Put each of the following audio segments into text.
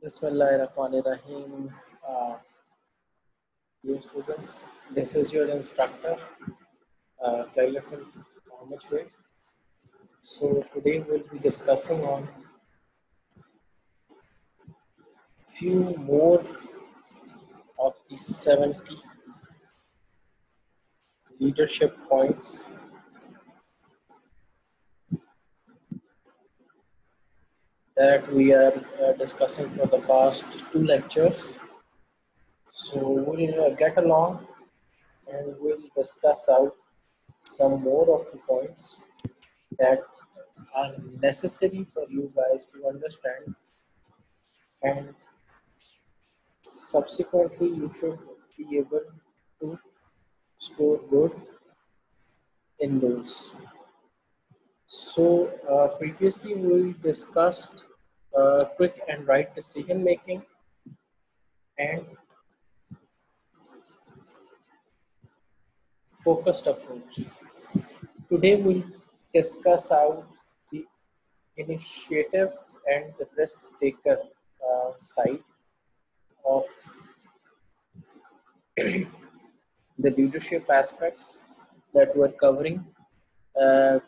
Bismillahirrahmanirrahim. Dear students, this is your instructor, Khalifin Mohammed Shoaib. So today we'll be discussing on few more of the 70 leadership points that we are discussing for the past two lectures. So we'll get along and we'll discuss out some more of the points that are necessary for you guys to understand, and subsequently you should be able to score good in those. So previously we discussed quick and right decision making, and focused approach. Today we'll discuss out the initiative and the risk taker side of the leadership aspects that we're covering. Uh,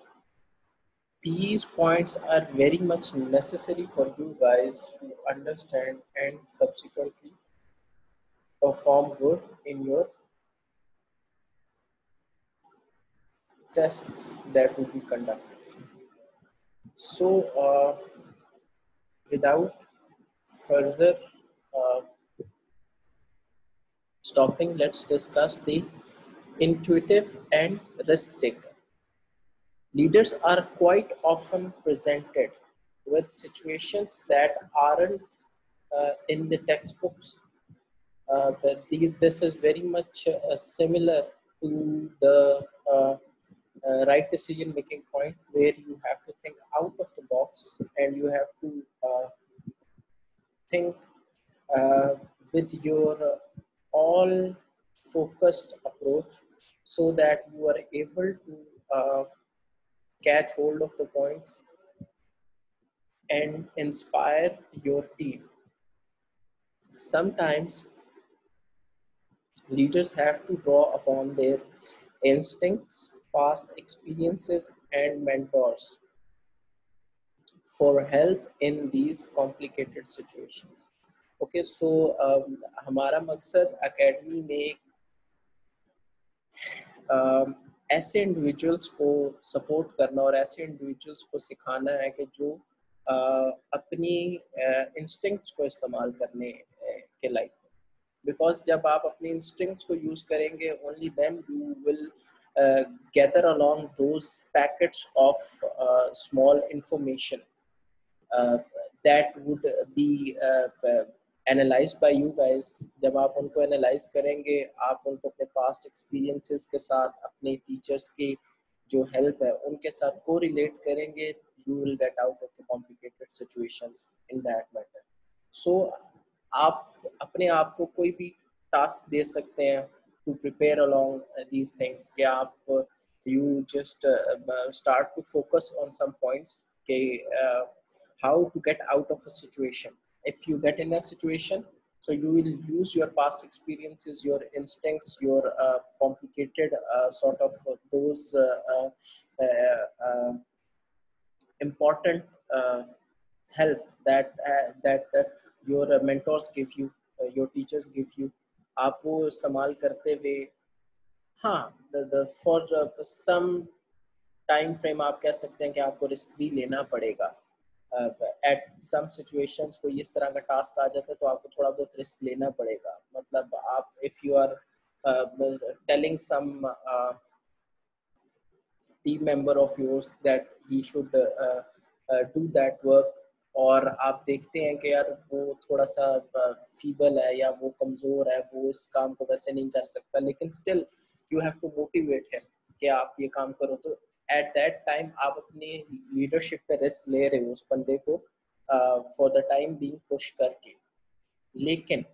these points are very much necessary for you guys to understand and subsequently perform good in your tests that will be conducted. So, without further uh, stopping, let's discuss the intuitive and risk taker. Leaders are quite often presented with situations that aren't in the textbooks, but this is very much similar to the right decision making point, where you have to think out of the box and you have to think uh, with your all focused approach, so that you are able to catch hold of the points and inspire your team. Sometimes leaders have to draw upon their instincts, past experiences, and mentors for help in these complicated situations. Okay, so हमारा मकसद academy में ऐसे individuals को support करना और ऐसे individuals को सिखाना है कि जो अपनी इंस्टिंक्ट्स को इस्तेमाल करने के लायक, बिकॉज जब आप अपनी इंस्टिंक्ट्स को यूज़ करेंगे, only then you will gather along those packets of small information that would be analyzed by you guys. जब आप उनको एनालाइज करेंगे, आप उनको अपने पास्ट एक्सपीरियंसेस के साथ, अपने टीचर्स की जो हेल्प है उनके साथ को रिलेट करेंगे, you will get out of the complicated situations in that matter. So आप अपने आप को कोई भी टास्क दे सकते हैं to prepare along these things, कि आप you just start to focus on some points, how to get out of a situation. If you get in a situation, so you will use your past experiences, your instincts, your complicated sort of those important help that your mentors give you, your teachers give you. आप वो इस्तेमाल करते हुए, हाँ, for some time frame आप कह सकते हैं कि आपको रिस्क भी लेना पड़ेगा. एट सम सिचुएशंस कोई इस तरह का टास्क आ जाता है तो आपको थोड़ा बहुत रिस्क लेना पड़ेगा. मतलब आप if you are telling some team member of yours that he should do that work, और आप देखते हैं कि यार वो थोड़ा सा फीबल है या वो कमज़ोर है, वो इस काम को वैसे नहीं कर सकता, लेकिन still you have to motivate him कि आप ये काम करो. तो एट दैट टाइम आप अपनी लीडरशिप पे रिस्क ले रहे हो उस बंदे को for the time being push करके. लेकिन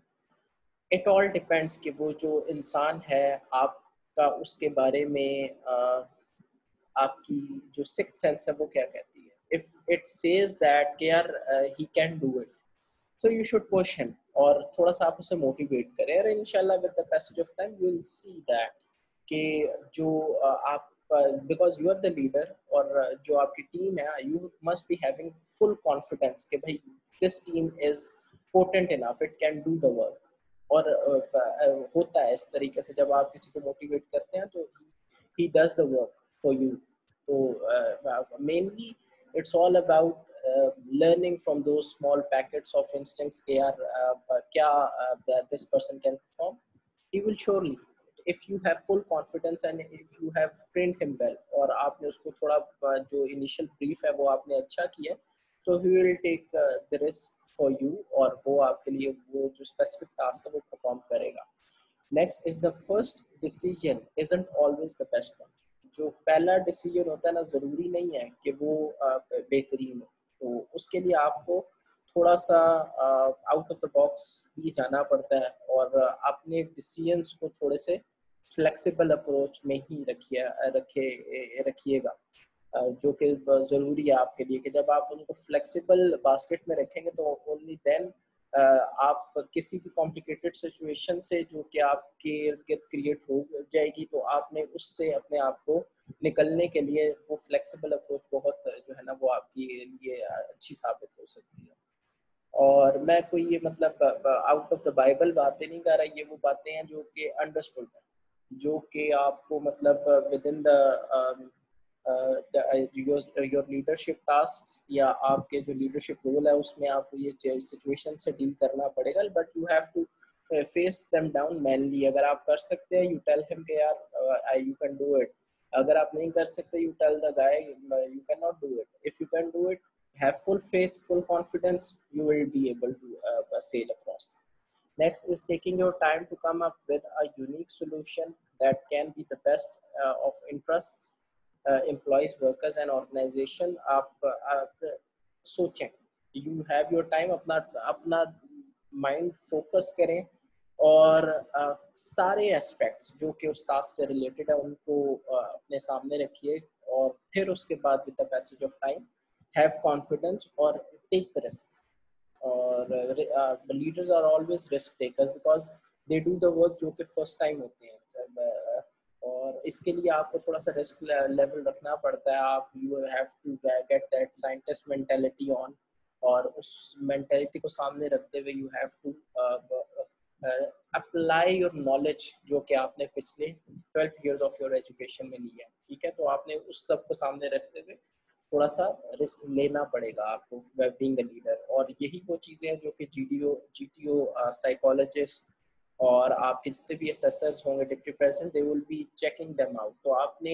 इट ऑल डिपेंड्स कि वो जो इंसान है आपका, उसके बारे में आपकी जो सिक्स्थ सेंस है वो क्या कहती है. इफ इट सेज दैट कि यार he can do it, So you should push him और थोड़ा सा आप उसे मोटिवेट करें और इंशाल्लाह with the passage of time you will see that कि जो आप because you are the leader और जो आपकी टीम है you must be having full confidence कि भाई this team is potent enough, it can do the work. और होता है इस तरीके से जब आप किसी को मोटिवेट करते हैं तो he does the work for you. तो mainly it's all about learning from those small packets of instincts कि यार क्या this person can perform. He will surely, if you have full confidence and if you have trained him well और आपने उसको थोड़ा जो initial brief है वो आपने अच्छा किया तो he will take the risk for you और वो आपके लिए वो जो specific task है वो perform करेगा. Next is the first decision isn't always the best one. जो पहला डिसीजन होता है ना ज़रूरी नहीं है कि वो बेहतरीन हो, तो उसके लिए आपको थोड़ा सा आउट ऑफ द बॉक्स भी जाना पड़ता है और अपने डिसीजंस को थोड़े से फ्लेक्सिबल अप्रोच में ही रखिएगा जो कि ज़रूरी है आपके लिए कि जब आप उनको फ्लेक्सिबल बास्केट में रखेंगे तो ओनली देन आप किसी भी कॉम्प्लिकेटेड सिचुएशन से जो कि आपके इर्द गिर्द क्रिएट हो जाएगी तो आपने उससे अपने आप को निकलने के लिए वो फ्लेक्सिबल अप्रोच बहुत जो है ना वो आपके लिए अच्छी साबित हो सकती है. और मैं कोई ये मतलब आउट ऑफ द बाइबल बातें नहीं कर रहा, ये वो बातें हैं जो कि अंडरस्टूड है, जो कि आपको मतलब with in the your leadership task या आपके जो लीडरशिप रोल है उसमें आपको ये सिचुएशन से डील करना पड़ेगा, but you have to face them down manly. अगर आप कर सकते हैं यू टेल हिम के यार यू कैन डू इट, अगर आप नहीं कर सकते you tell the guy you can not do it. If you can do it, have full faith, full confidence, you will be able to sail across. Next is taking your time to come up with a unique solution that can be the best of interests, employees, workers and organization. आप सोचें, you have your time, अपना mind focus करें और सारे aspects जो कि उस task से रिलेटेड है उनको अपने सामने रखिए और फिर उसके बाद with the passage of time have confidence or take the risk. Or the leaders are always risk takers because they do the work जो कि first time होते हैं और इसके लिए आपको थोड़ा सा risk level रखना पड़ता है. आप you have to get that scientist mentality on और उस mentality को सामने रखते हुए you have to apply your knowledge जो कि आपने पिछले 12 years of your education में लिया है, ठीक है. तो आपने उस सब को सामने रखते हुए थोड़ा सा रिस्क लेना पड़ेगा आपको बीइंग द लीडर. और यही वो चीज़ें हैं जो कि जीटीओ साइकोलॉजिस्ट और आपके जितने भी असेसर्स होंगे deputy president they will be checking them out. तो आपने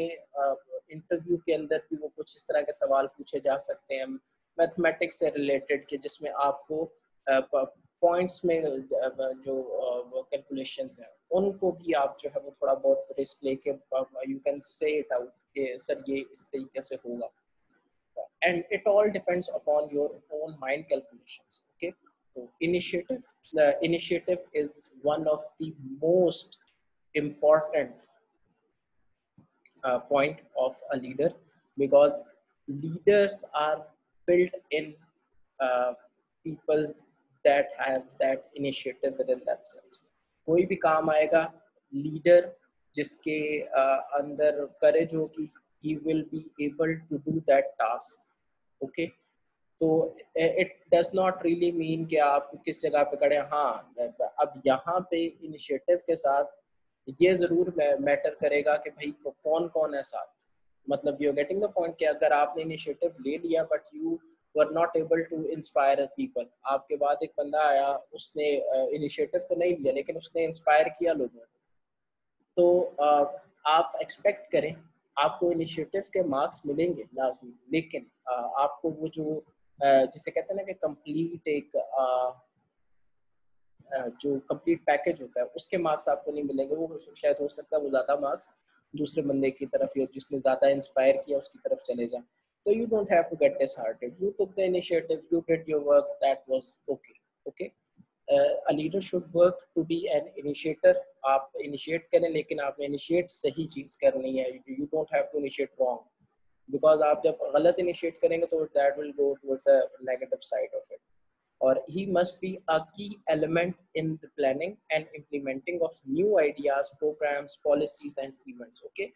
इंटरव्यू के अंदर भी वो कुछ इस तरह के सवाल पूछे जा सकते हैं मैथमेटिक्स से रिलेटेड कि जिसमें आपको पॉइंट्स में जो कैलकुलेशंस हैं उनको भी आप जो है वो थोड़ा बहुत रिस्क लेके you can say it out कि सर ये इस तरीके से होगा. And it all depends upon your own mind calculations. Okay, so the initiative is one of the most important point of a leader because leaders are built in people that have that initiative within themselves. कोई भी काम आएगा leader जिसके अंदर करेज होगी he will be able to do that task. Okay, तो it does not really mean कि आप किस जगह पे खड़े. हाँ, अब यहाँ पे इनिशिएटिव के साथ ये ज़रूर मैटर करेगा कि भाई कौन कौन है साथ. मतलब यू गेटिंग द पॉइंट कि अगर आपने इनिशिएटिव ले लिया but you were not able to inspire people, आपके बाद एक बंदा आया उसने इनिशिएटिव तो नहीं लिया लेकिन उसने इंस्पायर किया लोगों को, तो आप एक्सपेक्ट करें आपको इनिशिएटिव के मार्क्स मिलेंगे लाजमी, लेकिन आपको वो जो जिसे कहते हैं ना कि कंप्लीट एक जो कंप्लीट पैकेज होता है उसके मार्क्स आपको नहीं मिलेंगे. वो शायद हो सकता है वो ज़्यादा मार्क्स दूसरे बंदे की तरफ या जिसने ज़्यादा इंस्पायर किया उसकी तरफ चले जाए. तो you don't have to get disheartened, you took the initiative, you did your work, that was okay. A leader should work to be an initiator. आप इनिशिएट करें लेकिन आपने इनिशिएट सही चीज़ करनी है. You don't have to initiate wrong because आप जब गलत इनिशिएट करेंगे तो that will go towards a negative side of it. or he must be a key element in the planning and implementing of new ideas, programs, policies and events. Okay,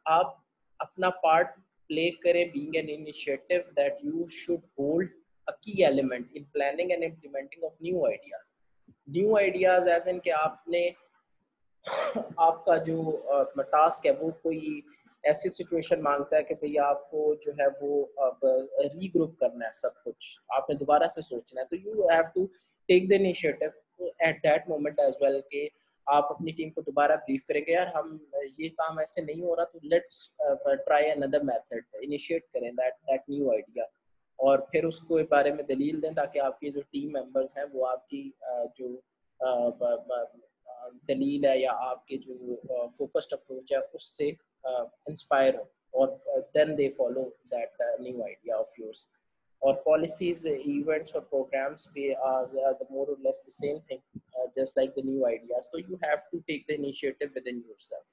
आप अपना part play करें, being an initiative that you should hold a key element in planning and implementing of new ideas. New ideas as in कि आपने आपका जो task है वो कोई ऐसी सिचुएशन मांगता है कि भैया आपको जो है वो अब रीग्रुप करना है, सब कुछ आपने दोबारा से सोचना है, तो you have to take the initiative at that moment as well कि आप अपनी टीम को दोबारा ब्रीफ करेंगे, यार हम ये काम ऐसे नहीं हो रहा तो let's try another method, initiate करें दैट न्यू आइडिया और फिर उसको इस बारे में दलील दें ताकि आपकी जो टीम मेंबर्स हैं वो आपकी जो दलील है या आपके जो फोकस्ड अप्रोच है उससे इंस्पायर हो और then they follow that new idea of yours. और पॉलिसीज, इवेंट्स और प्रोग्राम्स भी are the more or less the same thing, just like the new ideas. So you have to take the initiative within yourself.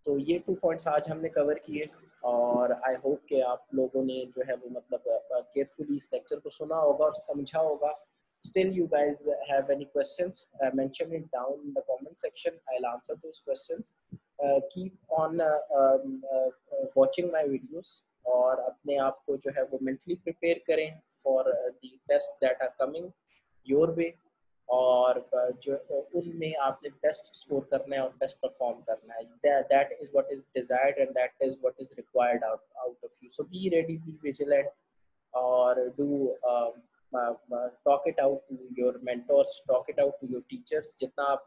तो ये 2 points आज हमने cover किए और I hope कि आप लोगों ने जो है वो मतलब केयरफुली इस लेक्चर को सुना होगा और समझा होगा. Still you guys have any questions, mention it down in the comment section. I'll answer those questions. Keep on watching my videos और अपने आप को जो है वो mentally prepare करें for the tests that are coming your way और जो उनमें आपने बेस्ट स्कोर करना है और बेस्ट परफॉर्म करना है. That is what is desired and that is what is required out of you. So be ready, be vigilant और do talk it out to your mentors, talk it out to your teachers. जितना आप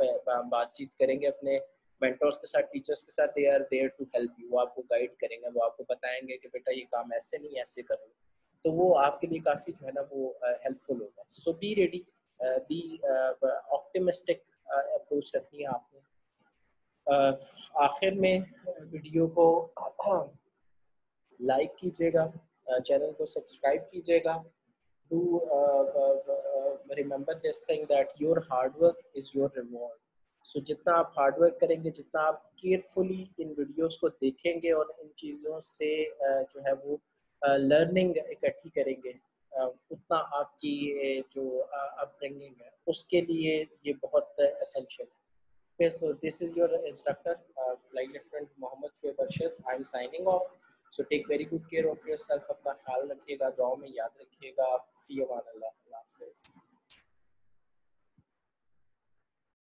बातचीत करेंगे अपने mentors के साथ, teachers के साथ, they are there to help you. वो आपको गाइड करेंगे, वो आपको बताएंगे कि बेटा ये काम ऐसे नहीं ऐसे करो, तो वो आपके लिए काफ़ी जो है ना वो हेल्पफुल होगा. So be ready, be optimistic approach रखनी है आपने. आखिर में वीडियो को लाइक कीजिएगा, चैनल को सब्सक्राइब कीजिएगा. Do remember this thing that your hard work is your reward. So जितना आप हार्ड वर्क करेंगे, जितना आप केयरफुली इन वीडियोस को देखेंगे और इन चीज़ों से जो है वो लर्निंग इकट्ठी करेंगे, उतना आपकी जो अपब्रिंगिंग है उसके लिए ये बहुत एसेंशियल है. Okay, so this is your instructor, flight lieutenant Mohammed Shoaib Arshad. I am signing off. So take very good care of yourself. अपना ख्याल रखिएगा, दुआओं में याद रखिएगा. फी अमान अल्लाह.